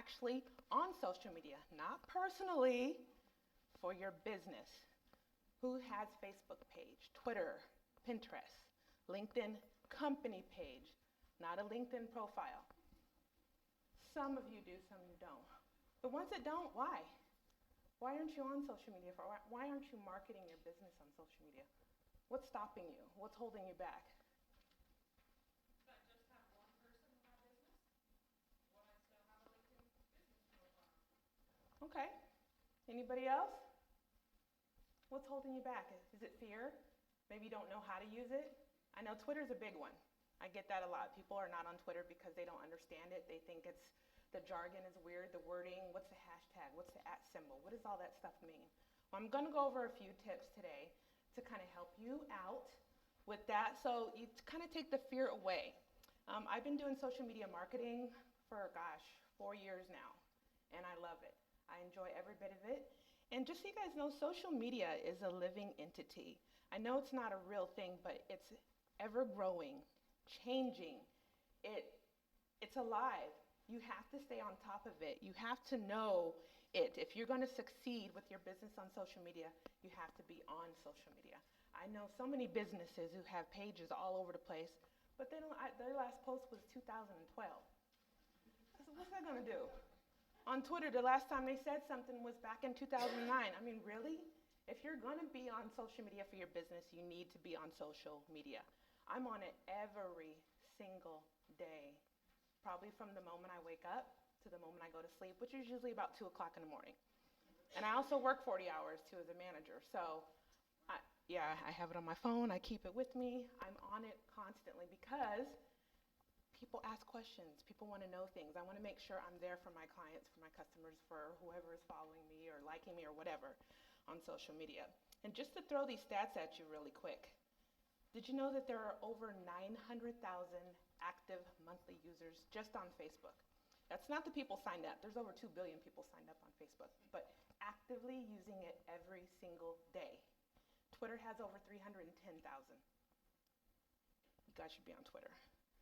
actually on social media, not personally, for your business. Who has Facebook page, Twitter, Pinterest, LinkedIn company page, not a LinkedIn profile? Some of you do, some you don't. The ones that don't, why? Why aren't you on social media? Why aren't you marketing your business on social media? What's stopping you? What's holding you back? Okay. Anybody else? What's holding you back? Is it fear? Maybe you don't know how to use it? I know Twitter's a big one. I get that a lot. People are not on Twitter because they don't understand it. They think it's the jargon is weird, the wording, what's the hashtag, what's the @ symbol, what does all that stuff mean? Well, I'm going to go over a few tips today to kind of help you out with that so you kind of take the fear away. I've been doing social media marketing for, 4 years now, and I love it. I enjoy every bit of it. And just so you guys know, social media is a living entity. I know it's not a real thing, but it's ever growing, changing. It's alive. You have to stay on top of it. You have to know it. If you're going to succeed with your business on social media, you have to be on social media. I know so many businesses who have pages all over the place, but their last post was 2012. So what's that going to do? On Twitter, the last time they said something was back in 2009. I mean, really? If you're going to be on social media for your business, you need to be on social media. I'm on it every single day, probably from the moment I wake up to the moment I go to sleep, which is usually about 2 o'clock in the morning. And I also work 40 hours, too, as a manager. So, I have it on my phone. I keep it with me. I'm on it constantly because people ask questions. People want to know things. I want to make sure I'm there for my clients, for my customers, for whoever is following me or liking me or whatever on social media. And just to throw these stats at you really quick, did you know that there are over 900,000 active monthly users just on Facebook? That's not the people signed up. There's over 2 billion people signed up on Facebook, but actively using it every single day. Twitter has over 310,000. You guys should be on Twitter.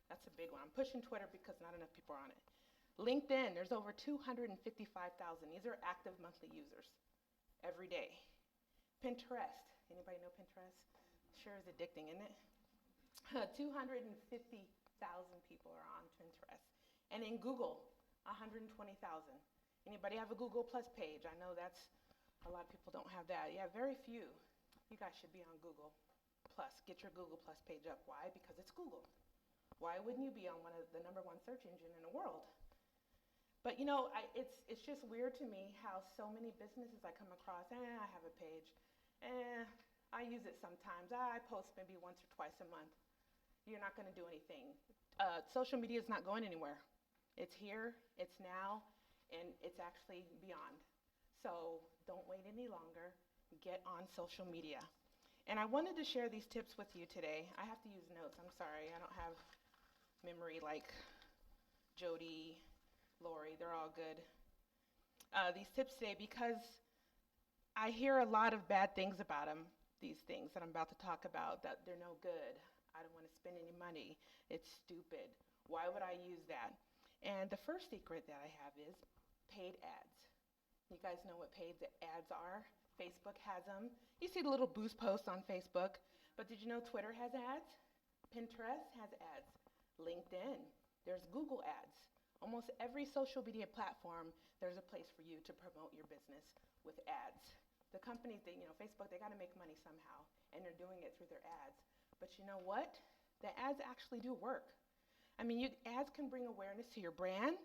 That's a big one. I'm pushing Twitter because not enough people are on it. LinkedIn, there's over 255,000. These are active monthly users every day. Pinterest, anybody know Pinterest? Sure is addicting, isn't it? 250,000 people are on Pinterest. And in Google, 120,000. Anybody have a Google Plus page? I know that's, a lot of people don't have that. Yeah, very few. You guys should be on Google Plus. Get your Google Plus page up. Why? Because it's Google. Why wouldn't you be on one of the #1 search engine in the world? But it's just weird to me how so many businesses I come across, I have a page. I use it sometimes. I post maybe once or twice a month. You're not going to do anything. Social media is not going anywhere. It's here, it's now, and it's actually beyond. So don't wait any longer. Get on social media. And I wanted to share these tips with you today. I have to use notes. I'm sorry. I don't have memory like Jody, Lori. They're all good. These tips today because I hear a lot of bad things about them, these things that I'm about to talk about, that they're no good. I don't want to spend any money. It's stupid. Why would I use that? And the first secret that I have is paid ads. You guys know what paid ads are? Facebook has them. You see the little boost posts on Facebook, but did you know Twitter has ads? Pinterest has ads. LinkedIn, there's Google ads. Almost every social media platform, there's a place for you to promote your business with ads. The companies, Facebook, they got to make money somehow, and they're doing it through their ads. But you know what? The ads actually do work. I mean, ads can bring awareness to your brand.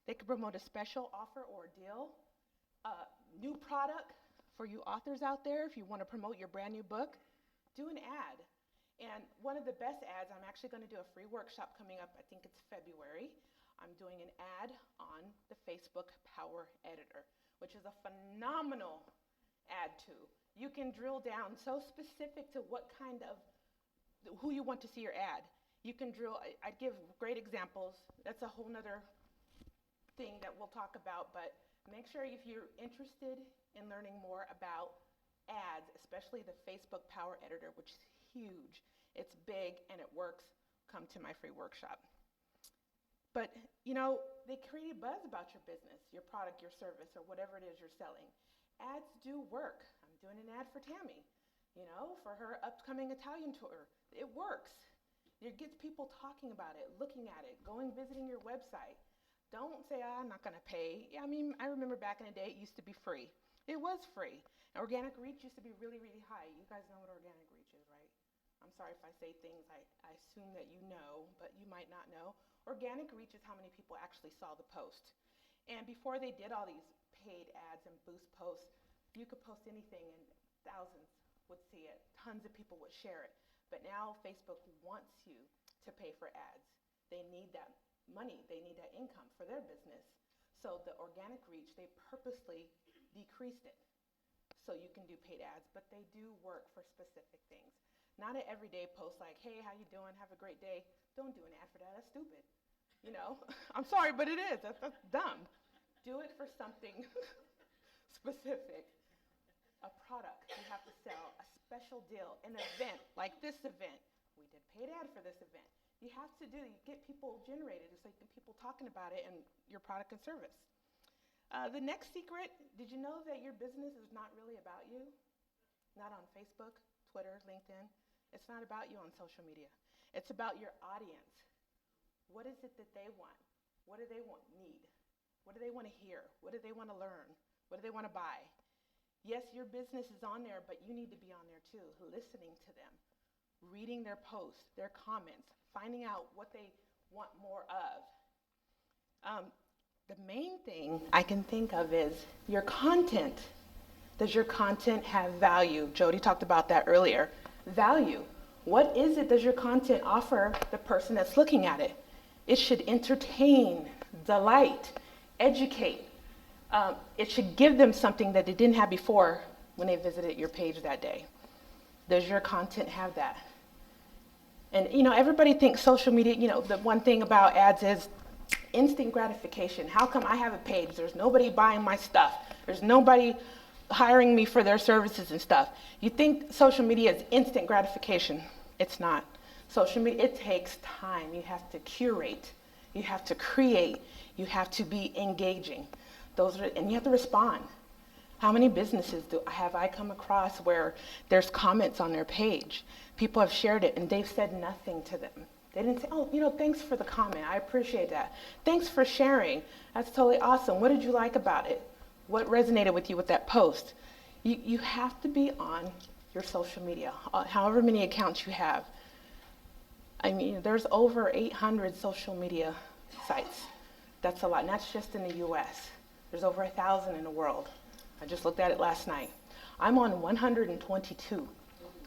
They can promote a special offer or deal, a new product. For you authors out there, if you want to promote your brand new book, do an ad. And one of the best ads, I'm actually going to do a free workshop coming up, I think it's February. I'm doing an ad on the Facebook Power Editor, which is a phenomenal ad tool. You can drill down so specific to who you want to see your ad. You can I give great examples. That's a whole nother thing that we'll talk about, but make sure if you're interested in learning more about ads, especially the Facebook Power Editor, which is huge, it's big and it works, come to my free workshop. But, they create a buzz about your business, your product, your service, or whatever it is you're selling. Ads do work. I'm doing an ad for Tammy, for her upcoming Italian tour. It works. It gets people talking about it, looking at it, visiting your website. Don't say, I'm not going to pay. Yeah, I remember back in the day, it used to be free. It was free. And organic reach used to be really, really high. You guys know what organic reach is, right? I'm sorry if I say things I assume that you know, but you might not know. Organic reach is how many people actually saw the post. And before they did all these paid ads and boost posts, you could post anything and thousands would see it. Tons of people would share it. But now Facebook wants you to pay for ads. They need that money. They need that income for their business. So the organic reach, they purposely decreased it so you can do paid ads, but they do work for specific things. Not an everyday post like, hey, how you doing? Have a great day. Don't do an ad for that. That's stupid. I'm sorry, but it is. That's dumb. Do it for something specific. A product you have to sell, a special deal, an event like this event. We did paid ad for this event. You have to get people generated so you get people talking about it and your product and service. The next secret, did you know that your business is not really about you? Not on Facebook, Twitter, LinkedIn. It's not about you on social media. It's about your audience. What is it that they want? What do they need? What do they want to hear? What do they want to learn? What do they want to buy? Yes, your business is on there, but you need to be on there too, listening to them, reading their posts, their comments, finding out what they want more of. The main thing I can think of is your content. Does your content have value? Jody talked about that earlier. Value. What is it does your content offer the person that's looking at it? It should entertain, delight, educate. It should give them something that they didn't have before when they visited your page that day. Does your content have that? And everybody thinks social media, the one thing about ads is instant gratification. How come I have a page? There's nobody buying my stuff. There's nobody hiring me for their services and stuff. You think social media is instant gratification. It's not. Social media, it takes time. You have to curate. You have to create. You have to be engaging. And you have to respond. How many businesses have I come across where there's comments on their page? People have shared it and they've said nothing to them. They didn't say, thanks for the comment. I appreciate that. Thanks for sharing. That's totally awesome. What did you like about it? What resonated with you with that post? You have to be on your social media, however many accounts you have. There's over 800 social media sites. That's a lot, and that's just in the US. There's over 1,000 in the world. I just looked at it last night. I'm on 122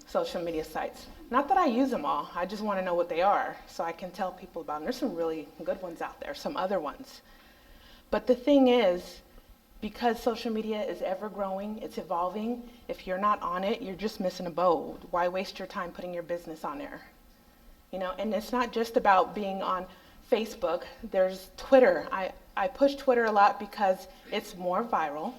social media sites. Not that I use them all, I just want to know what they are so I can tell people about them. There's some really good ones out there, some other ones. But the thing is, because social media is ever growing, it's evolving, if you're not on it, you're just missing a boat. Why waste your time putting your business on there? And it's not just about being on Facebook. There's Twitter. I push Twitter a lot because it's more viral.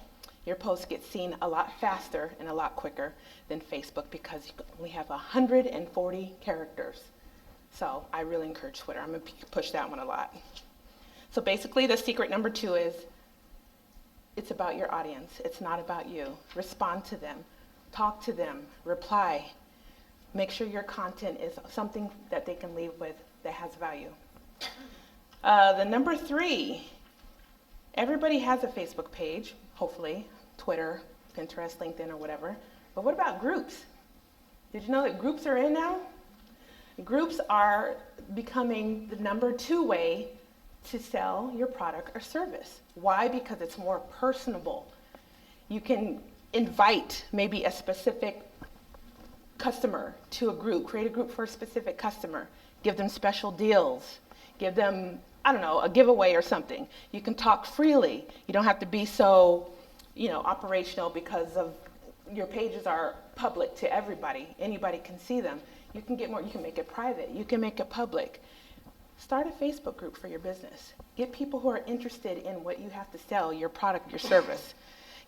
Your posts get seen a lot faster and a lot quicker than Facebook because you only have 140 characters. So I really encourage Twitter. I'm going to push that one a lot. So basically, the secret number 2 is it's about your audience. It's not about you. Respond to them. Talk to them. Reply. Make sure your content is something that they can leave with that has value. The number 3, everybody has a Facebook page, hopefully, Twitter, Pinterest, LinkedIn, or whatever. But what about groups? Did you know that groups are in now? Groups are becoming the number 2 way to sell your product or service. Why? Because it's more personable. You can invite maybe a specific customer to a group, create a group for a specific customer, give them special deals, give them, a giveaway or something. You can talk freely. You don't have to be so, operational because of your pages are public to everybody. Anybody can see them. You can get more, you can make it private, you can make it public. Start a Facebook group for your business. Get people who are interested in what you have to sell, your product, your service.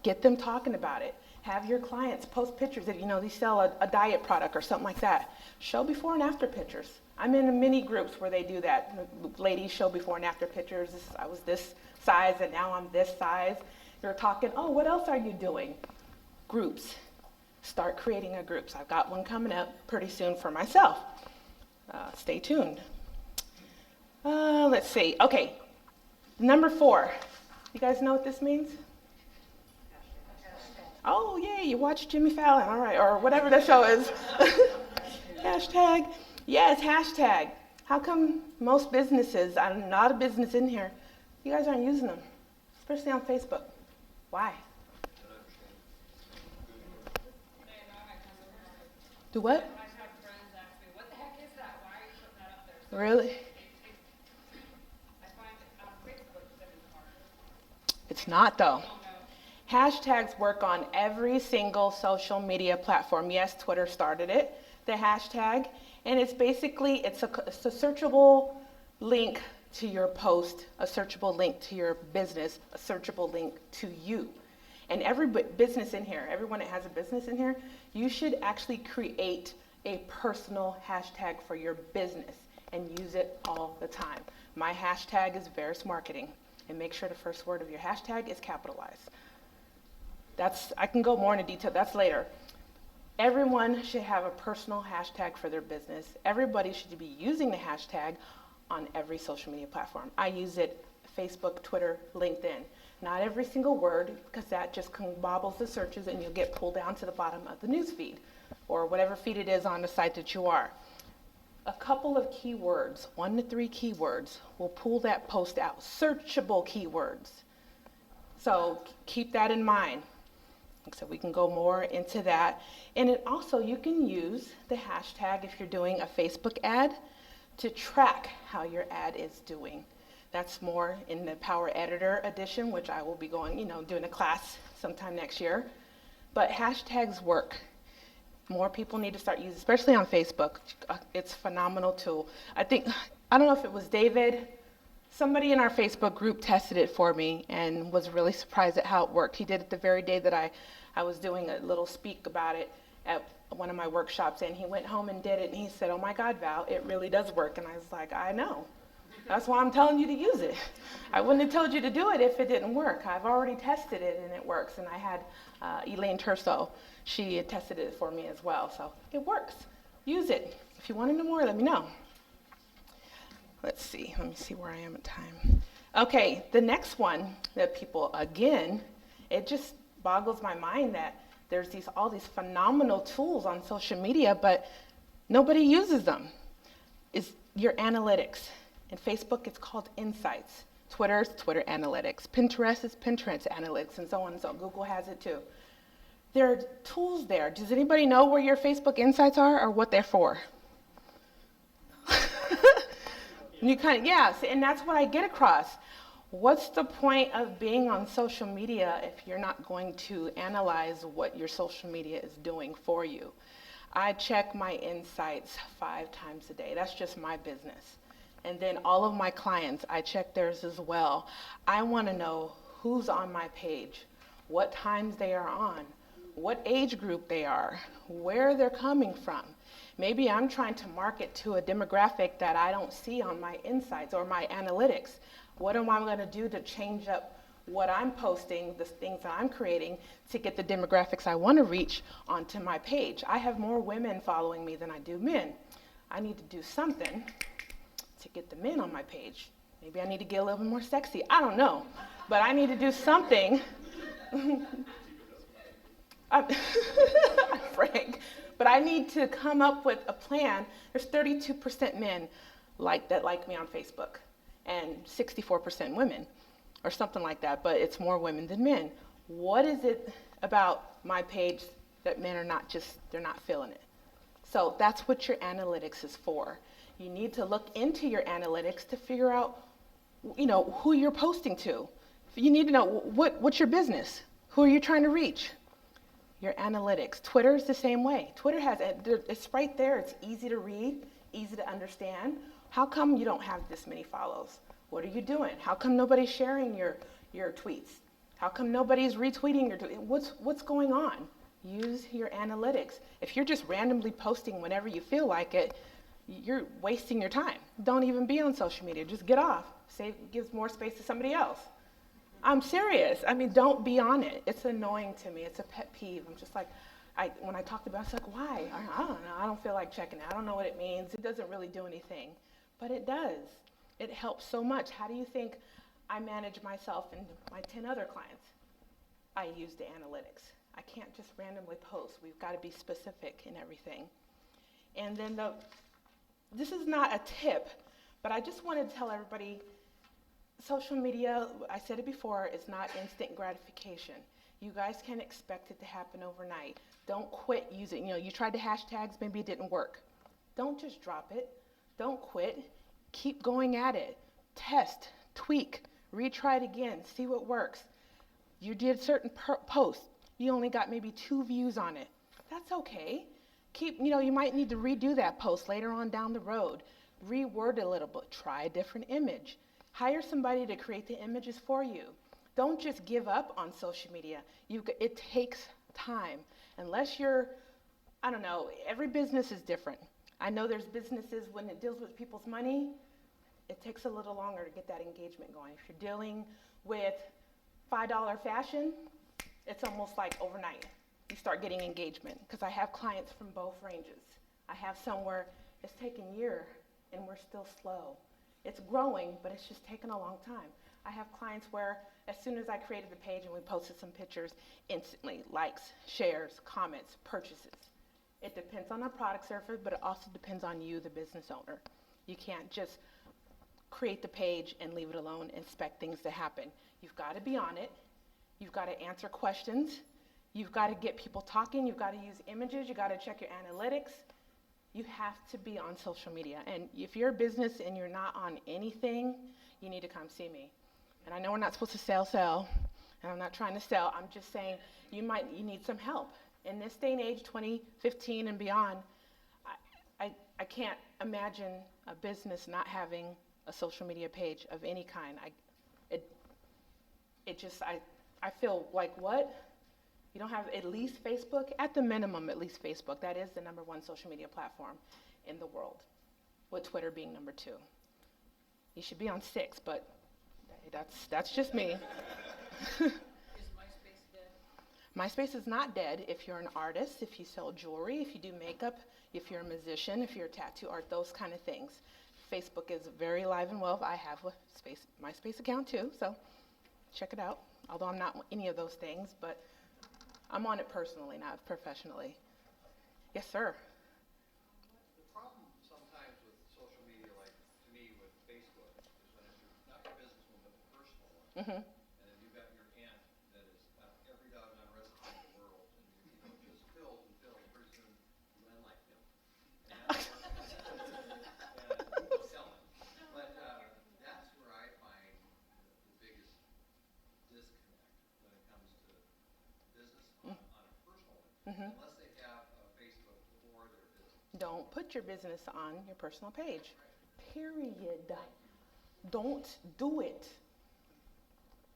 Get them talking about it. Have your clients post pictures if they sell a diet product or something like that. Show before and after pictures. I'm in many groups where they do that. Ladies show before and after pictures. I was this size and now I'm this size. You're talking, oh, what else are you doing? Groups. Start creating a group. So I've got one coming up pretty soon for myself. Stay tuned. Let's see. Okay, number 4. You guys know what this means? Oh, yay, you watch Jimmy Fallon, all right, or whatever the show is. Hashtag. Yes, hashtag. How come most businesses, I'm not a business in here, you guys aren't using them, especially on Facebook? Why? Do what? I've had friends ask me, what the heck is that? Why are you putting that up there? Really? I find it on Facebook that it's hard. It's not, though. I don't know. Hashtags work on every single social media platform. Yes, Twitter started it, the hashtag, and it's basically, it's a searchable link to your post, a searchable link to your business, a searchable link to you. And every business in here, everyone that has a business in here, you should actually create a personal hashtag for your business and use it all the time. My hashtag is Veris Marketing, and make sure the first word of your hashtag is capitalized. I can go more into detail, that's later. Everyone should have a personal hashtag for their business. Everybody should be using the hashtag on every social media platform. I use it Facebook, Twitter, LinkedIn. Not every single word, because that just bobbles the searches and you'll get pulled down to the bottom of the news feed or whatever feed it is on the site that you are. A couple of keywords, 1 to 3 keywords, will pull that post out. Searchable keywords. So keep that in mind. So we can go more into that. And it also, you can use the hashtag if you're doing a Facebook ad to track how your ad is doing. That's more in the Power Editor edition, which I will be going, doing a class sometime next year. But hashtags work. More people need to start using, especially on Facebook. It's a phenomenal tool. I don't know if it was David, somebody in our Facebook group tested it for me and was really surprised at how it worked. He did it the very day that I was doing a little speak about it at one of my workshops, and he went home and did it, and he said, oh my God, Val, it really does work. And I was like, I know. That's why I'm telling you to use it. I wouldn't have told you to do it if it didn't work. I've already tested it, and it works. And I had Elaine Terso. She had tested it for me as well. So it works. Use it. If you want to know more, let me know. Let's see. Let me see where I am at time. Okay, the next one that people, again, it just boggles my mind that there's all these phenomenal tools on social media, but nobody uses them, is your analytics. In Facebook, it's called Insights. Twitter is Twitter Analytics. Pinterest is Pinterest Analytics, and so on and so on. Google has it too. There are tools there. Does anybody know where your Facebook Insights are or what they're for? And that's what I get across. What's the point of being on social media if you're not going to analyze what your social media is doing for you? I check my insights 5 times a day. That's just my business. And then all of my clients, I check theirs as well. I want to know who's on my page, what times they are on, what age group they are, where they're coming from. Maybe I'm trying to market to a demographic that I don't see on my insights or my analytics. What am I going to do to change up what I'm posting, the things that I'm creating, to get the demographics I want to reach onto my page? I have more women following me than I do men. I need to do something to get the men on my page. Maybe I need to get a little bit more sexy. I don't know. But I need to do something. Frank. But I need to come up with a plan. There's 32% men that like me on Facebook, and 64% women, or something like that, but it's more women than men. What is it about my page that men are they're not feeling it? So that's what your analytics is for. You need to look into your analytics to figure out, who you're posting to. You need to know what's your business? Who are you trying to reach? Your analytics. Twitter is the same way. Twitter it's right there. It's easy to read, easy to understand. How come you don't have this many follows? What are you doing? How come nobody's sharing your tweets? How come nobody's retweeting your tweet? What's going on? Use your analytics. If you're just randomly posting whenever you feel like it, you're wasting your time. Don't even be on social media. Just get off. Gives more space to somebody else. I'm serious. I mean, don't be on it. It's annoying to me. It's a pet peeve. I'm just like, when I talked about it, it's like, why? I don't know. I don't feel like checking it. I don't know what it means. It doesn't really do anything. But it does. It helps so much. How do you think I manage myself and my 10 other clients? I use the analytics. I can't just randomly post. We've got to be specific in everything. And then this is not a tip, but I just want to tell everybody, social media, I said it before, is not instant gratification. You guys can't expect it to happen overnight. Don't quit using, you tried the hashtags, maybe it didn't work. Don't just drop it. Don't quit. Keep going at it. Test, tweak, retry it again, see what works. You did certain posts. You only got maybe 2 views on it. That's okay. You might need to redo that post later on down the road. Reword it a little bit. Try a different image. Hire somebody to create the images for you. Don't just give up on social media. It takes time. Unless you're, I don't know, every business is different. I know there's businesses when it deals with people's money, it takes a little longer to get that engagement going. If you're dealing with $5 fashion, it's almost like overnight. You start getting engagement, because I have clients from both ranges. I have some where it's taken a year and we're still slow. It's growing, but it's just taken a long time. I have clients where as soon as I created the page and we posted some pictures, instantly likes, shares, comments, purchases. It depends on the product surface, but it also depends on you, the business owner. You can't just create the page and leave it alone and expect things to happen. You've got to be on it. You've got to answer questions. You've got to get people talking. You've got to use images. You've got to check your analytics. You have to be on social media. And if you're a business and you're not on anything, you need to come see me. And I know we're not supposed to sell, and I'm not trying to sell. I'm just saying you need some help. In this day and age, 2015 and beyond, I can't imagine a business not having a social media page of any kind. I feel like, what? You don't have at least Facebook? At the minimum, at least Facebook. That is the #1 social media platform in the world, with Twitter being number 2. You should be on 6, but that's just me. Is MySpace dead? MySpace is not dead if you're an artist, if you sell jewelry, if you do makeup, if you're a musician, if you're a tattoo art, those kind of things. Facebook is very alive and well. I have a MySpace account too, so check it out. Although I'm not any of those things, but I'm on it personally, not professionally. Yes, sir. The problem sometimes with social media, like to me with Facebook, is when it's not your business one, but the personal one. Mm-hmm. And then you've got your aunt that is got every doggone recipe in the world, and just filled and filled. Pretty soon you unlike him. And selling. But that's where I find the biggest disconnect when it comes to business on a personal one. Mm-hmm. Unless they have Facebook for their business. Don't put your business on your personal page. Period. Don't do it.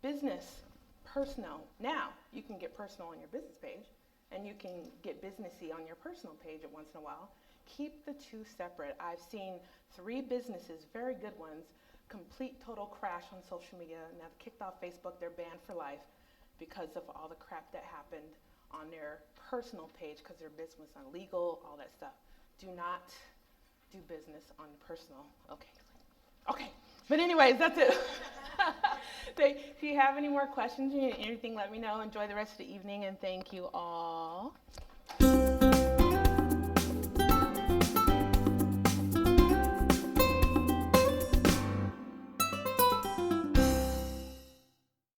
Business, personal. Now, you can get personal on your business page, and you can get businessy on your personal page once in a while. Keep the two separate. I've seen 3 businesses, very good ones, complete total crash on social media. Now, they kicked off Facebook. They're banned for life because of all the crap that happened on their personal page because their business was illegal, all that stuff. Do not do business on personal. Okay. But anyways, that's it. If you have any more questions or anything, let me know. Enjoy the rest of the evening, and thank you all.